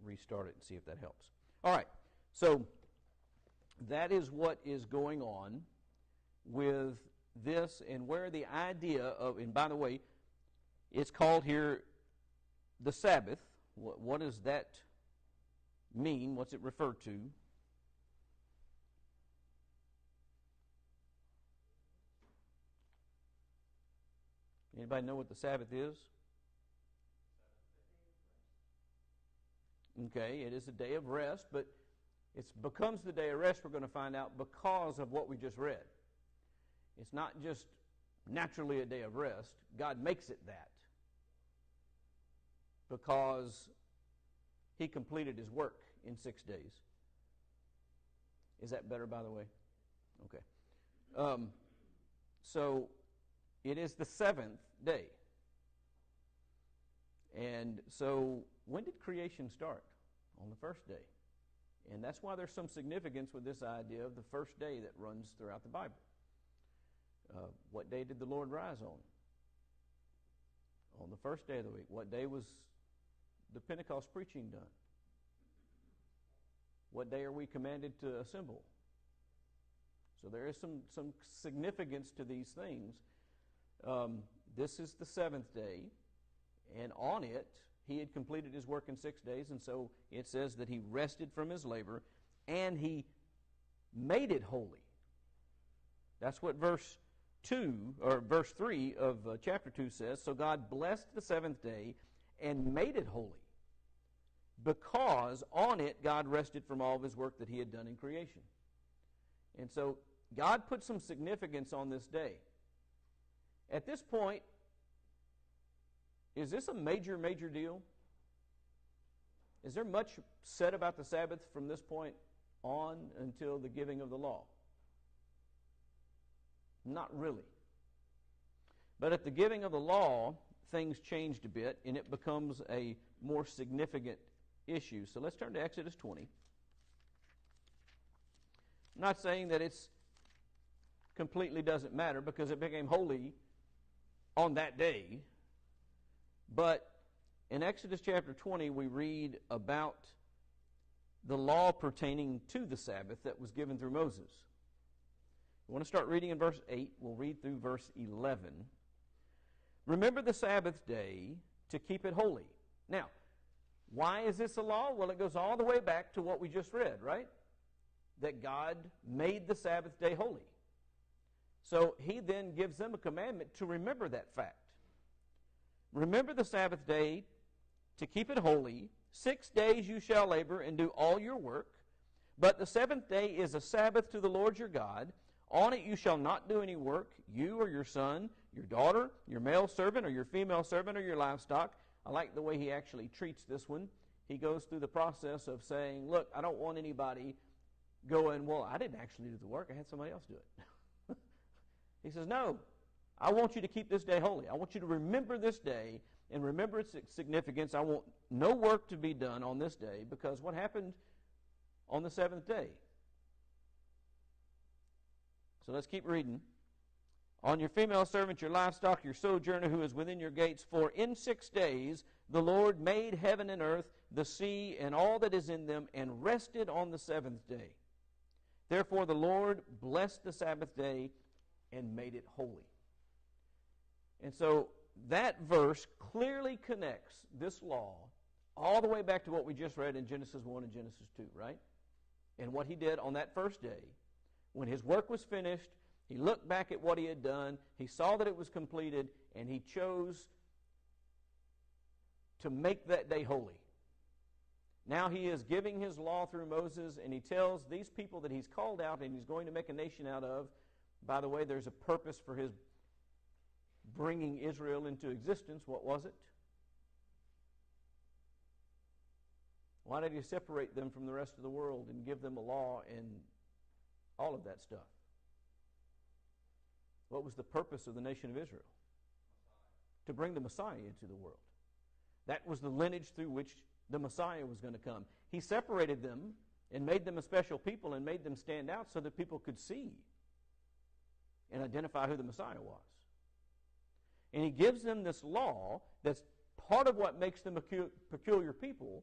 restart it and see if that helps. All right, so that is what is going on with this, and where the idea of, and by the way, it's called here the Sabbath. What does that mean? What's it refer to? Anybody know what the Sabbath is? Okay, it is a day of rest, but it becomes the day of rest, we're going to find out, because of what we just read. It's not just naturally a day of rest. God makes it that because He completed His work in 6 days. Is that better, by the way? Okay. So it is the seventh day. And so when did creation start? On the first day. And that's why there's some significance with this idea of the first day that runs throughout the Bible. What day did the Lord rise on? On the first day of the week. What day was the Pentecost preaching done? What day are we commanded to assemble? So there is some significance to these things. This is the seventh day, and on it He had completed His work in 6 days, and so it says that He rested from His labor, and He made it holy. That's what verse 3 of chapter 2 says. So God blessed the seventh day and made it holy, because on it God rested from all of His work that He had done in creation. And so God put some significance on this day. At this point, is this a major deal? Is there much said about the Sabbath from this point on until the giving of the law? Not really. But at the giving of the law, things changed a bit, and it becomes a more significant issue. So let's turn to Exodus 20. I'm not saying that it's completely doesn't matter, because it became holy on that day. But in Exodus chapter 20, we read about the law pertaining to the Sabbath that was given through Moses. We want to start reading in verse 8. We'll read through verse 11. Remember the Sabbath day to keep it holy. Now, why is this a law? Well, it goes all the way back to what we just read, right? That God made the Sabbath day holy. So He then gives them a commandment to remember that fact. Remember the Sabbath day to keep it holy. 6 days you shall labor and do all your work. But the seventh day is a Sabbath to the Lord your God. On it you shall not do any work, you or your son, your daughter, your male servant or your female servant or your livestock. I like the way he actually treats this one. He goes through the process of saying, look, I don't want anybody going, well, I didn't actually do the work. I had somebody else do it. He says, no, I want you to keep this day holy. I want you to remember this day and remember its significance. I want no work to be done on this day, because what happened on the seventh day? So let's keep reading. On your female servant, your livestock, your sojourner who is within your gates, for in 6 days the Lord made heaven and earth, the sea, and all that is in them, and rested on the seventh day. Therefore the Lord blessed the Sabbath day and made it holy. And so that verse clearly connects this law all the way back to what we just read in Genesis 1 and Genesis 2, right? And what He did on that first day. When His work was finished, He looked back at what He had done, He saw that it was completed, and He chose to make that day holy. Now He is giving His law through Moses, and He tells these people that He's called out and He's going to make a nation out of. By the way, there's a purpose for His bringing Israel into existence. What was it? Why did He separate them from the rest of the world and give them a law and all of that stuff? What was the purpose of the nation of Israel? To bring the Messiah into the world. That was the lineage through which the Messiah was going to come. He separated them and made them a special people and made them stand out so that people could see and identify who the Messiah was. And He gives them this law that's part of what makes them a peculiar people,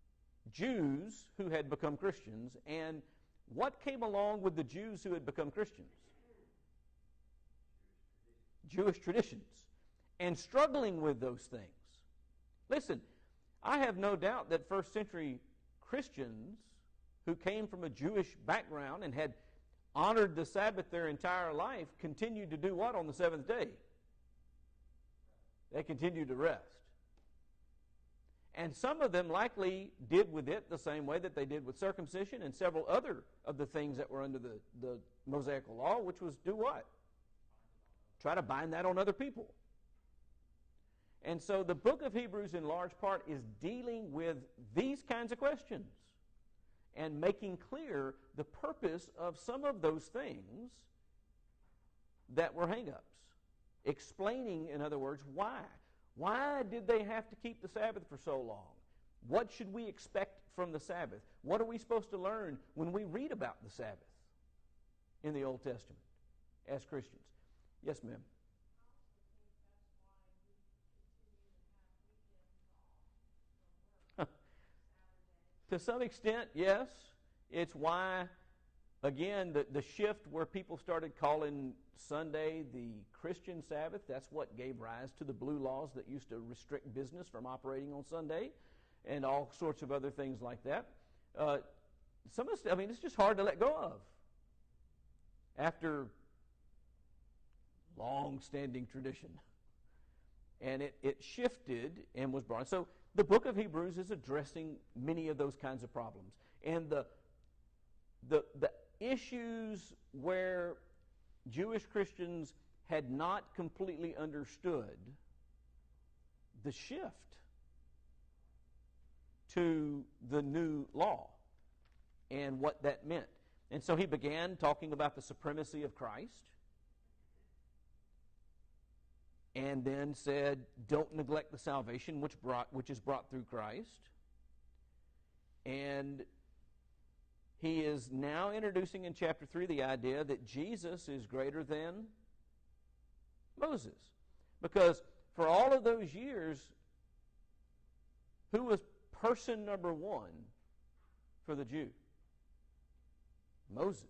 Jews who had become Christians, and what came along with the Jews who had become Christians? Jewish traditions, and struggling with those things. Listen, I have no doubt that first century Christians who came from a Jewish background and had honored the Sabbath their entire life continued to do what on the seventh day? They continued to rest. And some of them likely did with it the same way that they did with circumcision and several other of the things that were under the Mosaical law, which was do what? Try to bind that on other people. And so the book of Hebrews in large part is dealing with these kinds of questions and making clear the purpose of some of those things that were hang-ups. Explaining, in other words, why. Why did they have to keep the Sabbath for so long? What should we expect from the Sabbath? What are we supposed to learn when we read about the Sabbath in the Old Testament as Christians? Yes, ma'am. To some extent, yes. It's why, again, the shift where people started calling Sunday the Christian Sabbath, that's what gave rise to the blue laws that used to restrict business from operating on Sunday and all sorts of other things like that. It's just hard to let go of after long-standing tradition. And it shifted and was brought. So the book of Hebrews is addressing many of those kinds of problems. And the issues where Jewish Christians had not completely understood the shift to the new law and what that meant. And so he began talking about the supremacy of Christ, and then said, don't neglect the salvation which is brought through Christ. And he is now introducing in chapter 3 the idea that Jesus is greater than Moses. Because for all of those years, who was person number one for the Jew? Moses.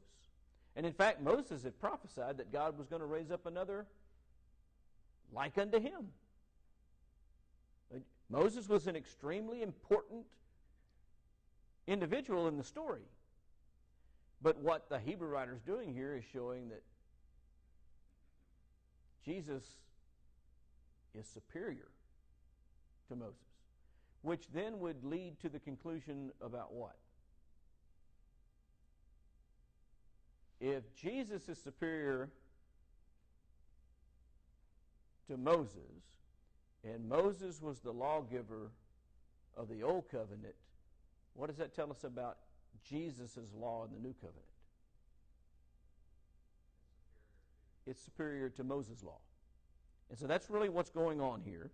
And in fact, Moses had prophesied that God was going to raise up another like unto him. Moses was an extremely important individual in the story. But what the Hebrew writer is doing here is showing that Jesus is superior to Moses, which then would lead to the conclusion about what? If Jesus is superior to Moses, and Moses was the lawgiver of the Old Covenant, what does that tell us about Jesus' law in the New Covenant? It's superior to Moses' law. And so that's really what's going on here.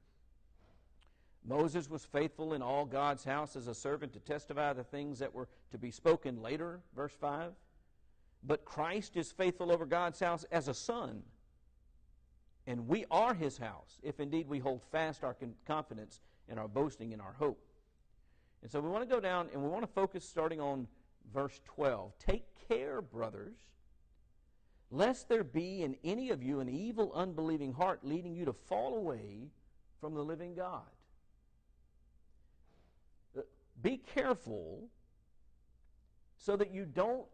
Moses was faithful in all God's house as a servant to testify the things that were to be spoken later, verse 5. But Christ is faithful over God's house as a son. And we are his house, if indeed we hold fast our confidence and our boasting in our hope. And so we want to go down and we want to focus starting on verse 12. Take care, brothers, lest there be in any of you an evil, unbelieving heart leading you to fall away from the living God. Be careful so that you don't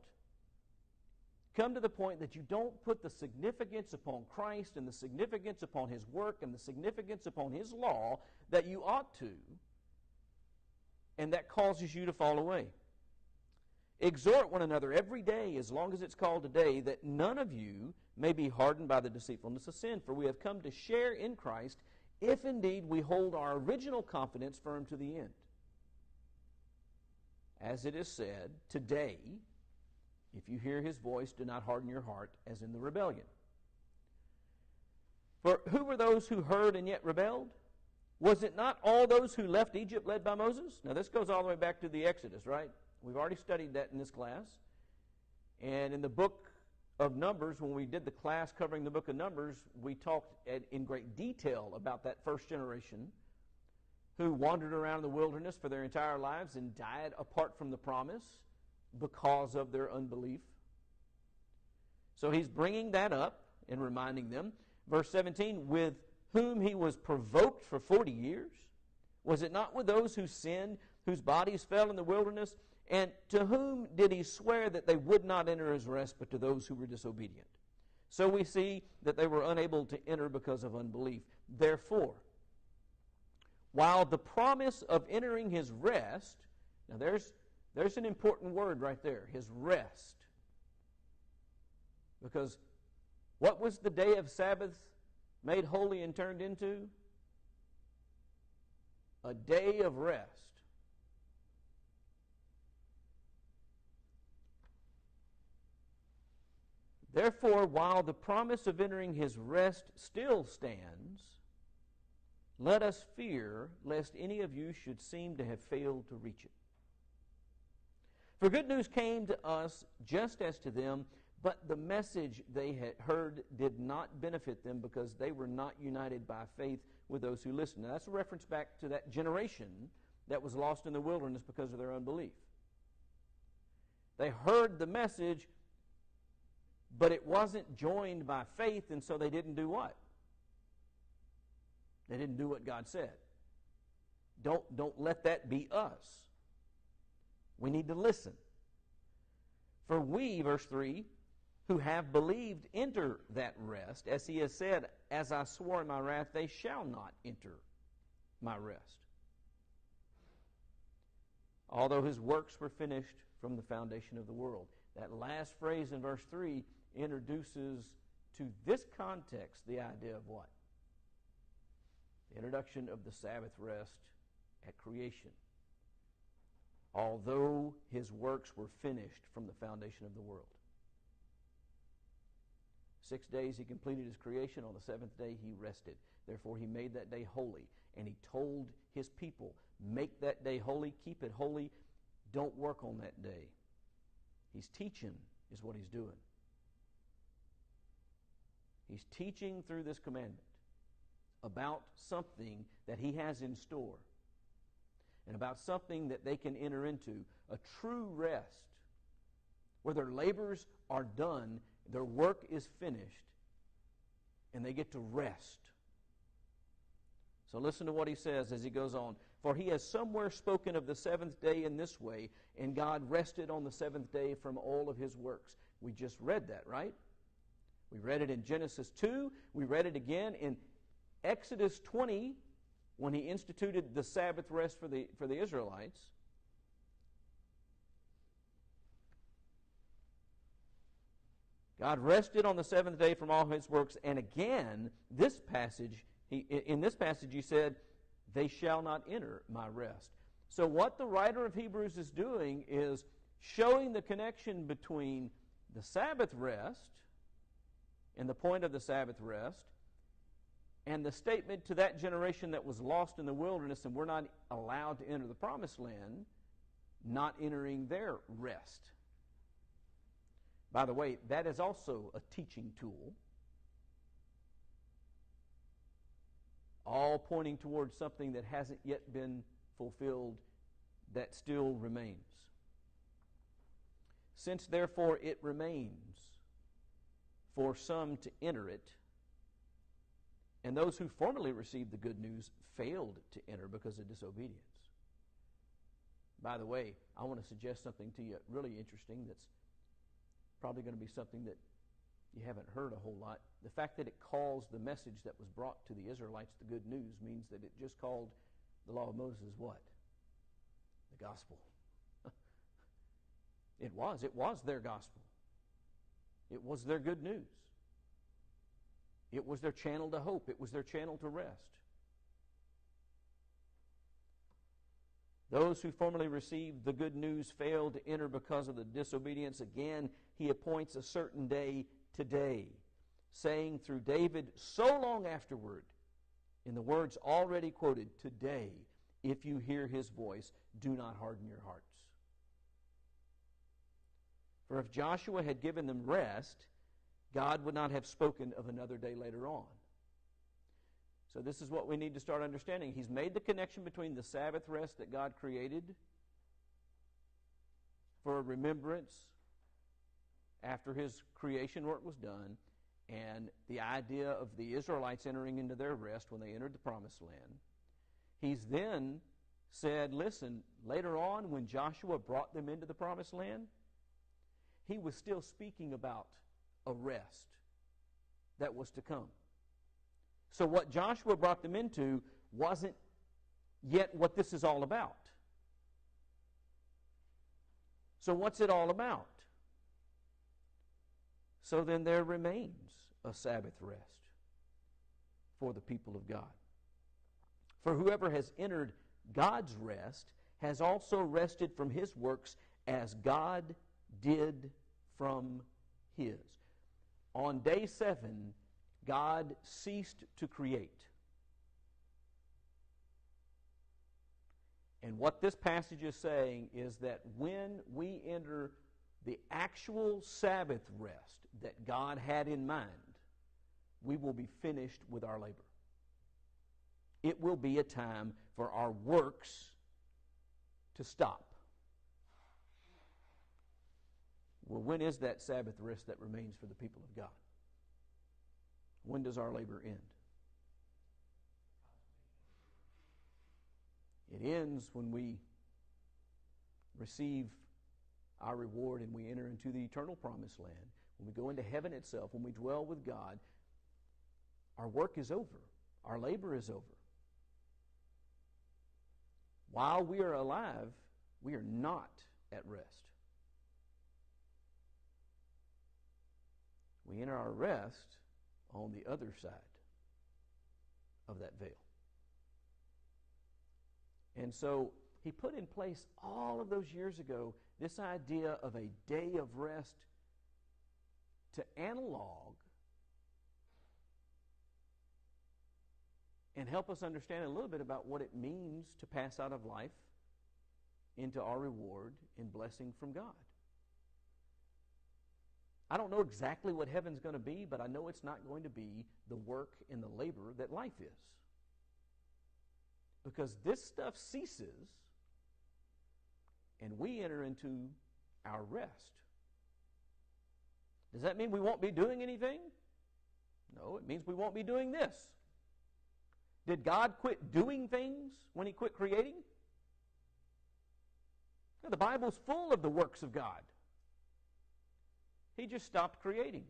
come to the point that you don't put the significance upon Christ and the significance upon his work and the significance upon his law that you ought to, and that causes you to fall away. Exhort one another every day, as long as it's called today, that none of you may be hardened by the deceitfulness of sin, for we have come to share in Christ, if indeed we hold our original confidence firm to the end. As it is said, today, if you hear his voice, do not harden your heart as in the rebellion. For who were those who heard and yet rebelled? Was it not all those who left Egypt led by Moses? Now this goes all the way back to the Exodus, right? We've already studied that in this class. And in the book of Numbers, when we did the class covering the book of Numbers, we talked in great detail about that first generation who wandered around the wilderness for their entire lives and died apart from the promise because of their unbelief. So he's bringing that up and reminding them. Verse 17, with whom he was provoked for 40 years. Was it not with those who sinned, whose bodies fell in the wilderness? And to whom did he swear that they would not enter his rest, but to those who were disobedient? So we see that they were unable to enter because of unbelief. Therefore, while the promise of entering his rest, now there's an important word right there, his rest. Because what was the day of Sabbath made holy and turned into? A day of rest. Therefore, while the promise of entering his rest still stands, let us fear lest any of you should seem to have failed to reach it. For good news came to us just as to them, but the message they had heard did not benefit them because they were not united by faith with those who listened. Now that's a reference back to that generation that was lost in the wilderness because of their unbelief. They heard the message, but it wasn't joined by faith, and so they didn't do what? They didn't do what God said. Don't let that be us. We need to listen. For we, verse 3, who have believed enter that rest, as he has said, as I swore in my wrath, they shall not enter my rest. Although his works were finished from the foundation of the world. That last phrase in verse 3 introduces to this context the idea of what? The introduction of the Sabbath rest at creation. Although his works were finished from the foundation of the world. 6 days he completed his creation. On the seventh day he rested. Therefore he made that day holy. And he told his people, make that day holy, keep it holy, don't work on that day. He's teaching is what he's doing. He's teaching through this commandment about something that he has in store and about something that they can enter into, a true rest where their labors are done, their work is finished, and they get to rest. So listen to what he says as he goes on. For he has somewhere spoken of the seventh day in this way, and God rested on the seventh day from all of his works. We just read that, right? We read it in Genesis 2. We read it again in Exodus 20 when he instituted the Sabbath rest for the Israelites. God rested on the seventh day from all his works. And again, this passage, in this passage he said, they shall not enter my rest. So what the writer of Hebrews is doing is showing the connection between the Sabbath rest and the point of the Sabbath rest and the statement to that generation that was lost in the wilderness and were not allowed to enter the promised land, not entering their rest. By the way, that is also a teaching tool, all pointing towards something that hasn't yet been fulfilled that still remains. Since therefore it remains for some to enter it, and those who formerly received the good news failed to enter because of disobedience. By the way, I want to suggest something to you really interesting that's probably going to be something that you haven't heard a whole lot. The fact that it calls the message that was brought to the Israelites the good news means that it just called the law of Moses what? The gospel. It was their gospel. It was their good news. It was their channel to hope. It was their channel to rest. Those who formerly received the good news failed to enter because of the disobedience. Again, he appoints a certain day today, saying through David so long afterward, in the words already quoted, today, if you hear his voice, do not harden your hearts. For if Joshua had given them rest, God would not have spoken of another day later on. So this is what we need to start understanding. He's made the connection between the Sabbath rest that God created for remembrance after his creation work was done, and the idea of the Israelites entering into their rest when they entered the Promised Land. He's then said, listen, later on when Joshua brought them into the Promised Land, he was still speaking about a rest that was to come. So what Joshua brought them into wasn't yet what this is all about. So what's it all about? So then there remains a Sabbath rest for the people of God. For whoever has entered God's rest has also rested from his works as God did from his. On day 7, God ceased to create. And what this passage is saying is that when we enter the actual Sabbath rest that God had in mind, we will be finished with our labor. It will be a time for our works to stop. Well, when is that Sabbath rest that remains for the people of God? When does our labor end? It ends when we receive our reward and we enter into the eternal promised land. When we go into heaven itself, when we dwell with God, our work is over. Our labor is over. While we are alive, we are not at rest. We enter our rest on the other side of that veil. And so he put in place all of those years ago this idea of a day of rest to analog and help us understand a little bit about what it means to pass out of life into our reward and blessing from God. I don't know exactly what heaven's going to be, but I know it's not going to be the work and the labor that life is. Because this stuff ceases and we enter into our rest. Does that mean we won't be doing anything? No, it means we won't be doing this. Did God quit doing things when he quit creating? No, the Bible's full of the works of God. He just stopped creating.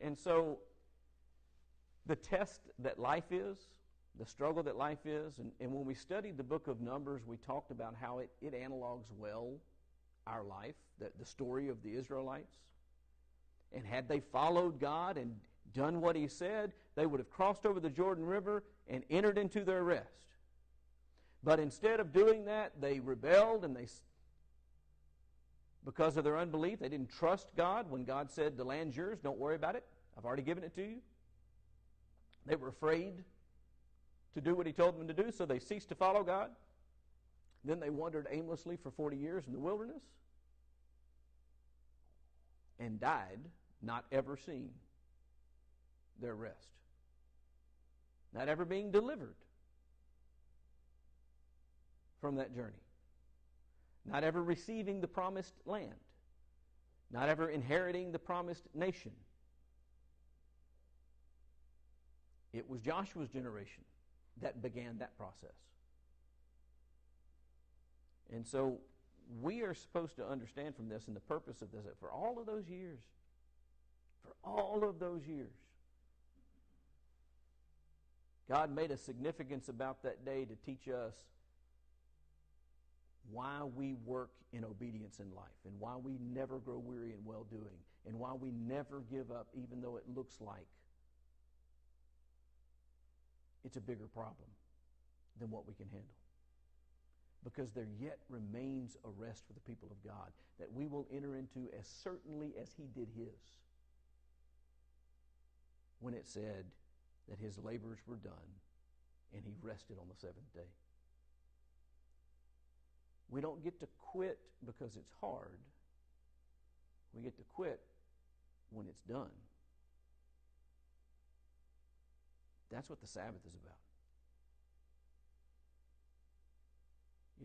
And so the test that life is, the struggle that life is, and when we studied the book of Numbers, we talked about how it analogs well our life, the story of the Israelites. And had they followed God and done what he said, they would have crossed over the Jordan River and entered into their rest. But instead of doing that, they rebelled, and because of their unbelief, they didn't trust God when God said, the land's yours, don't worry about it, I've already given it to you. They were afraid to do what he told them to do, so they ceased to follow God. Then they wandered aimlessly for 40 years in the wilderness and died, not ever seeing their rest, not ever being delivered from that journey, not ever receiving the promised land, not ever inheriting the promised nation. It was Joshua's generation that began that process. And so we are supposed to understand from this, and the purpose of this, that for all of those years, God made a significance about that day to teach us why we work in obedience in life, and why we never grow weary in well-doing, and why we never give up even though it looks like it's a bigger problem than what we can handle. Because there yet remains a rest for the people of God that we will enter into as certainly as he did his, when it said that his labors were done and he rested on the seventh day. We don't get to quit because it's hard. We get to quit when it's done. That's what the Sabbath is about.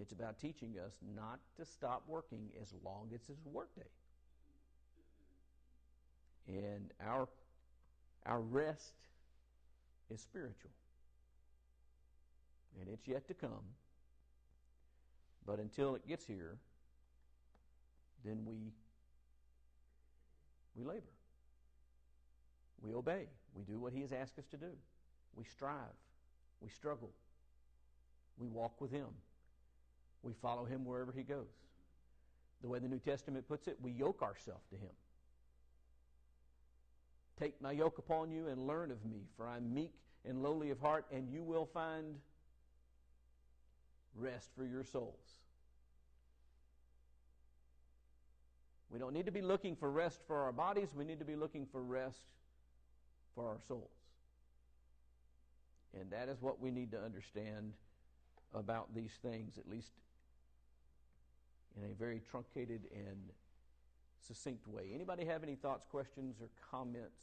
It's about teaching us not to stop working as long as it's a work day. And our rest is spiritual. And it's yet to come. But until it gets here, then we labor. We obey. We do what He has asked us to do. We strive. We struggle. We walk with Him. We follow Him wherever He goes. The way the New Testament puts it, we yoke ourselves to Him. Take my yoke upon you and learn of me, for I am meek and lowly of heart, and you will find rest for your souls. We don't need to be looking for rest for our bodies. We need to be looking for rest for our souls. And that is what we need to understand about these things, at least in a very truncated and succinct way. Anybody have any thoughts, questions, or comments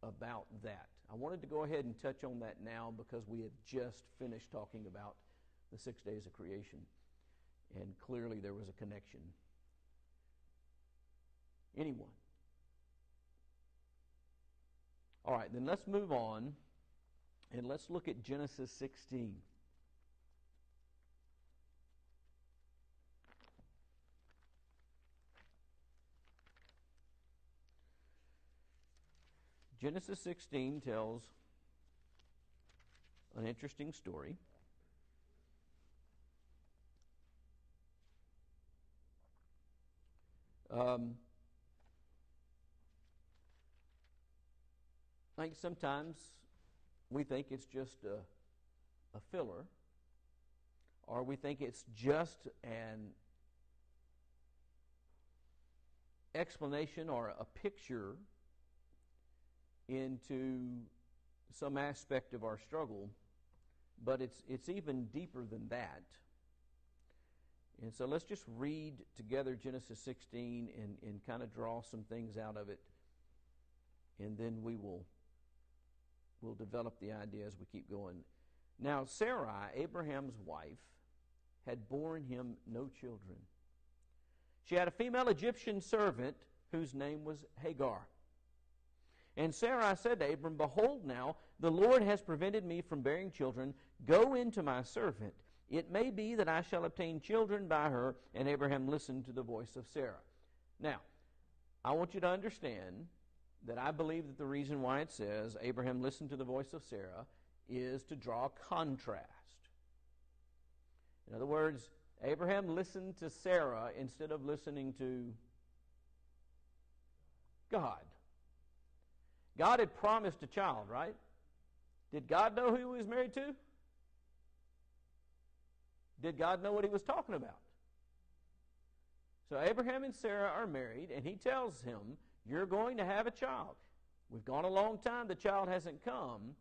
about that? I wanted to go ahead and touch on that now because we have just finished talking about the 6 days of creation, and clearly there was a connection. Anyone? All right, then let's move on and let's look at Genesis 16. Genesis 16 tells an interesting story. I think sometimes we think it's just a filler, or we think it's just an explanation or a picture into some aspect of our struggle, but it's even deeper than that. And so let's just read together Genesis 16 and kind of draw some things out of it, and then we'll develop the idea as we keep going. Now Sarai, Abraham's wife, had borne him no children. She had a female Egyptian servant whose name was Hagar. And Sarai said to Abram, "Behold now, the Lord has prevented me from bearing children. Go in to my servant. It may be that I shall obtain children by her." And Abraham listened to the voice of Sarah. Now, I want you to understand that I believe that the reason why it says Abraham listened to the voice of Sarah is to draw a contrast. In other words, Abraham listened to Sarah instead of listening to God. God had promised a child, right? Did God know who he was married to? Did God know what he was talking about? So Abraham and Sarah are married, and he tells him, "You're going to have a child." We've gone a long time. The child hasn't come.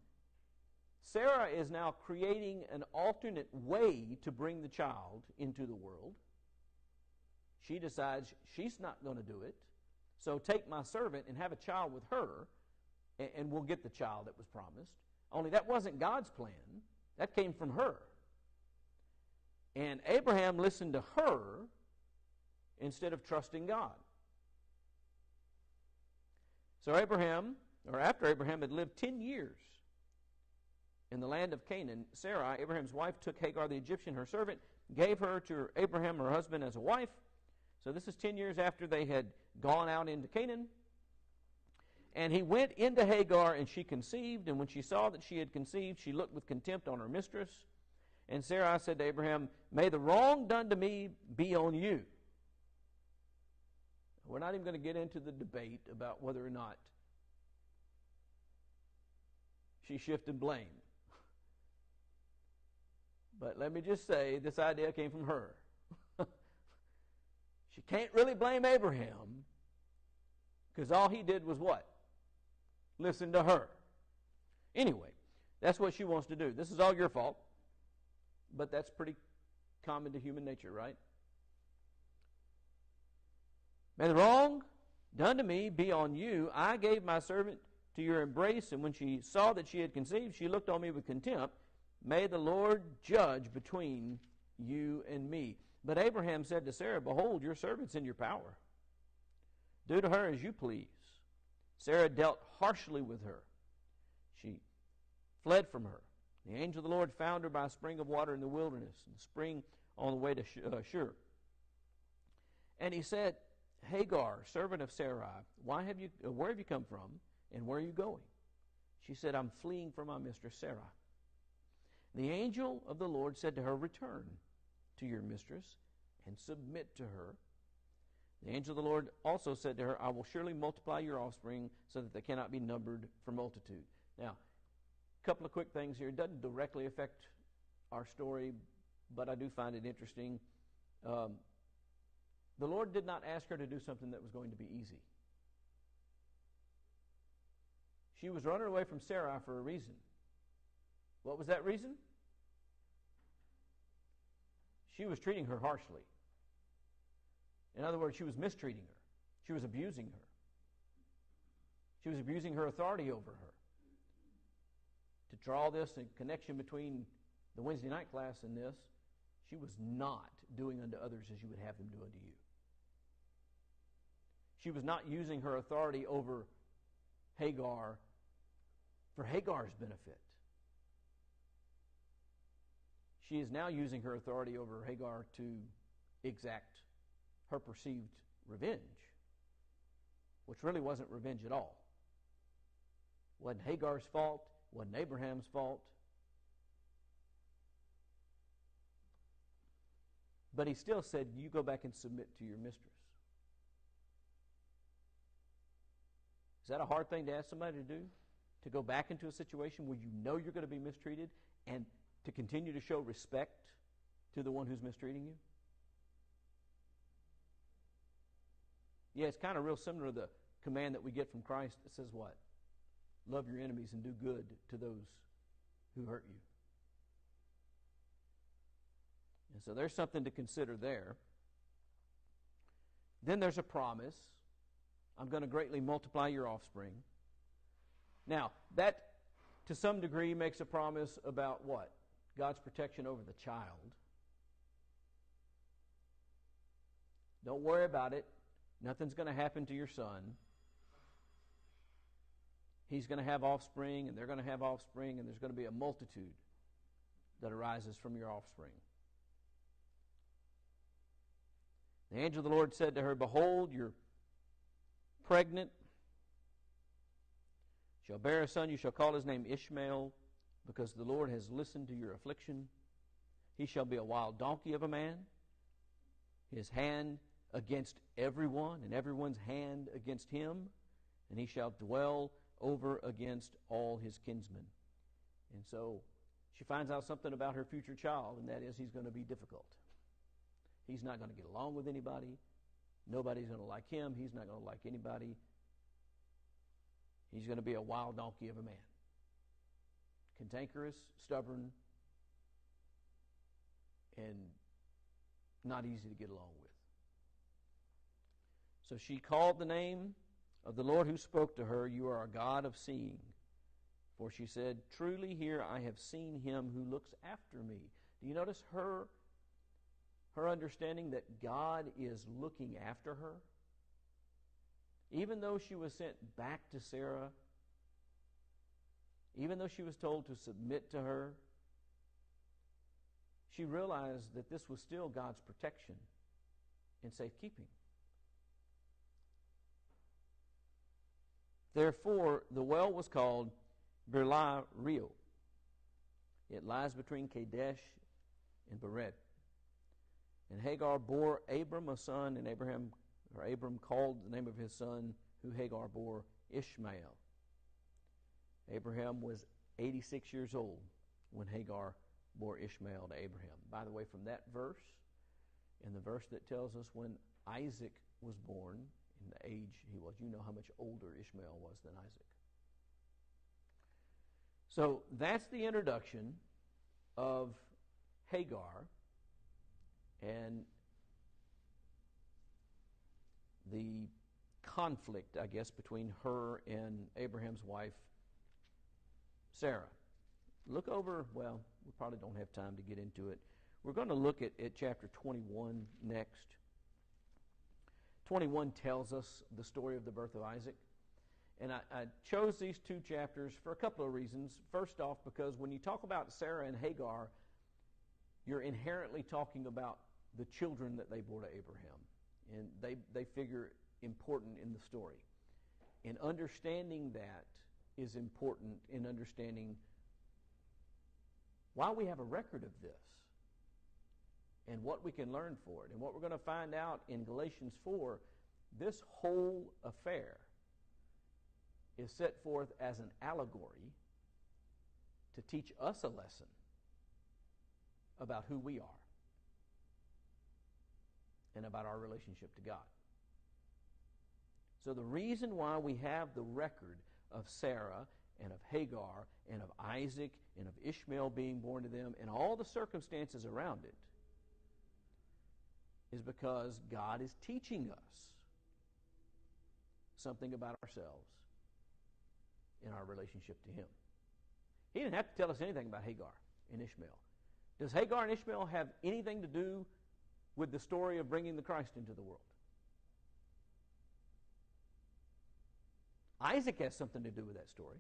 Sarah is now creating an alternate way to bring the child into the world. She decides she's not going to do it. So take my servant and have a child with her, and we'll get the child that was promised. Only that wasn't God's plan. That came from her. And Abraham listened to her instead of trusting God. So after Abraham had lived 10 years in the land of Canaan, Sarai, Abraham's wife, took Hagar the Egyptian, her servant, gave her to Abraham, her husband, as a wife. So this is 10 years after they had gone out into Canaan. And he went into Hagar, and she conceived. And when she saw that she had conceived, she looked with contempt on her mistress. And Sarai said to Abraham, "May the wrong done to me be on you." We're not even going to get into the debate about whether or not she shifted blame. But let me just say, this idea came from her. She can't really blame Abraham, because all he did was what? Listen to her. Anyway, that's what she wants to do. This is all your fault. But that's pretty common to human nature, right? "May the wrong done to me be on you. I gave my servant to your embrace, and when she saw that she had conceived, she looked on me with contempt. May the Lord judge between you and me. But Abraham said to Sarah, Behold, your servant's in your power. Do to her as you please. Sarah dealt harshly with her. She fled from her. The angel of the Lord found her by a spring of water in the wilderness, and a spring on the way to Shur. And he said, Hagar, servant of Sarai, where have you come from, and where are you going? She said, I'm fleeing from my mistress Sarah. The angel of the Lord said to her, Return to your mistress and submit to her. The angel of the Lord also said to her, I will surely multiply your offspring so that they cannot be numbered for multitude. Now, a couple of quick things here. It doesn't directly affect our story, but I do find it interesting. The Lord did not ask her to do something that was going to be easy. She was running away from Sarai for a reason. What was that reason? She was treating her harshly. In other words, she was mistreating her. She was abusing her. She was abusing her authority over her. To draw this in connection between the Wednesday night class and this, she was not doing unto others as you would have them do unto you. She was not using her authority over Hagar for Hagar's benefit. She is now using her authority over Hagar to exact her perceived revenge, which really wasn't revenge at all. Wasn't Hagar's fault, wasn't Abraham's fault. But he still said, you go back and submit to your mistress. Is that a hard thing to ask somebody to do? To go back into a situation where you know you're going to be mistreated and to continue to show respect to the one who's mistreating you? Yeah, it's kind of real similar to the command that we get from Christ that says what? Love your enemies and do good to those who hurt you. And so there's something to consider there. Then there's a promise. I'm going to greatly multiply your offspring. Now, that to some degree makes a promise about what? God's protection over the child. Don't worry about it. Nothing's going to happen to your son. He's going to have offspring, and they're going to have offspring, and there's going to be a multitude that arises from your offspring. The angel of the Lord said to her, Behold, you're pregnant, shall bear a son. You shall call his name Ishmael, because the Lord has listened to your affliction. He shall be a wild donkey of a man, his hand against everyone, and everyone's hand against him, and he shall dwell over against all his kinsmen. And so she finds out something about her future child, and that is he's going to be difficult. He's not going to get along with anybody. Nobody's going to like him. He's not going to like anybody. He's going to be a wild donkey of a man. Cantankerous, stubborn, and not easy to get along with. So she called the name of the Lord who spoke to her, You are a God of seeing. For she said, Truly here I have seen him who looks after me. Do you notice her understanding that God is looking after her? Even though she was sent back to Sarah, even though she was told to submit to her, she realized that this was still God's protection and safekeeping. Therefore, the well was called Berlah Rio. It lies between Kadesh and Bered. And Hagar bore Abram a son, and Abram called the name of his son, who Hagar bore, Ishmael. Abraham was 86 years old when Hagar bore Ishmael to Abraham. By the way, from that verse, and the verse that tells us when Isaac was born, in the age he was, you know how much older Ishmael was than Isaac. So that's the introduction of Hagar and the conflict, I guess, between her and Abraham's wife, Sarah. Look over, well, we probably don't have time to get into it. We're going to look at chapter 21 next. 21 tells us the story of the birth of Isaac. And I chose these two chapters for a couple of reasons. First off, because when you talk about Sarah and Hagar, you're inherently talking about the children that they bore to Abraham. And they figure important in the story. And understanding that is important in understanding why we have a record of this and what we can learn for it. And what we're going to find out in Galatians 4, this whole affair is set forth as an allegory to teach us a lesson about who we are and about our relationship to God. So the reason why we have the record of Sarah and of Hagar and of Isaac and of Ishmael being born to them and all the circumstances around it is because God is teaching us something about ourselves in our relationship to Him. He didn't have to tell us anything about Hagar and Ishmael. Does Hagar and Ishmael have anything to do with the story of bringing the Christ into the world? Isaac has something to do with that story.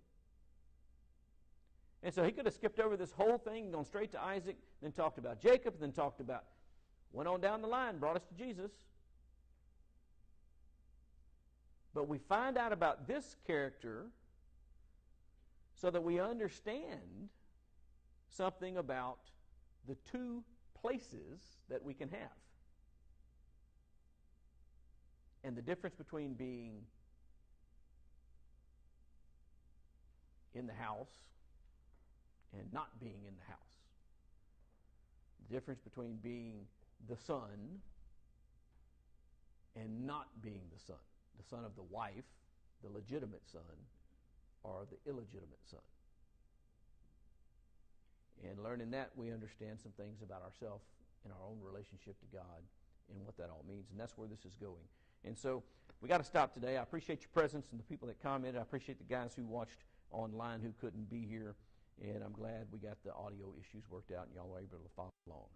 And so he could have skipped over this whole thing, gone straight to Isaac, then talked about Jacob, then went on down the line, brought us to Jesus. But we find out about this character so that we understand something about the two places that we can have. And the difference between being in the house and not being in the house. The difference between being the son and not being the son. The son of the wife, the legitimate son, or the illegitimate son. And learning that, we understand some things about ourselves and our own relationship to God and what that all means. And that's where this is going. And so we got to stop today. I appreciate your presence and the people that commented. I appreciate the guys who watched online who couldn't be here. And I'm glad we got the audio issues worked out and y'all were able to follow along.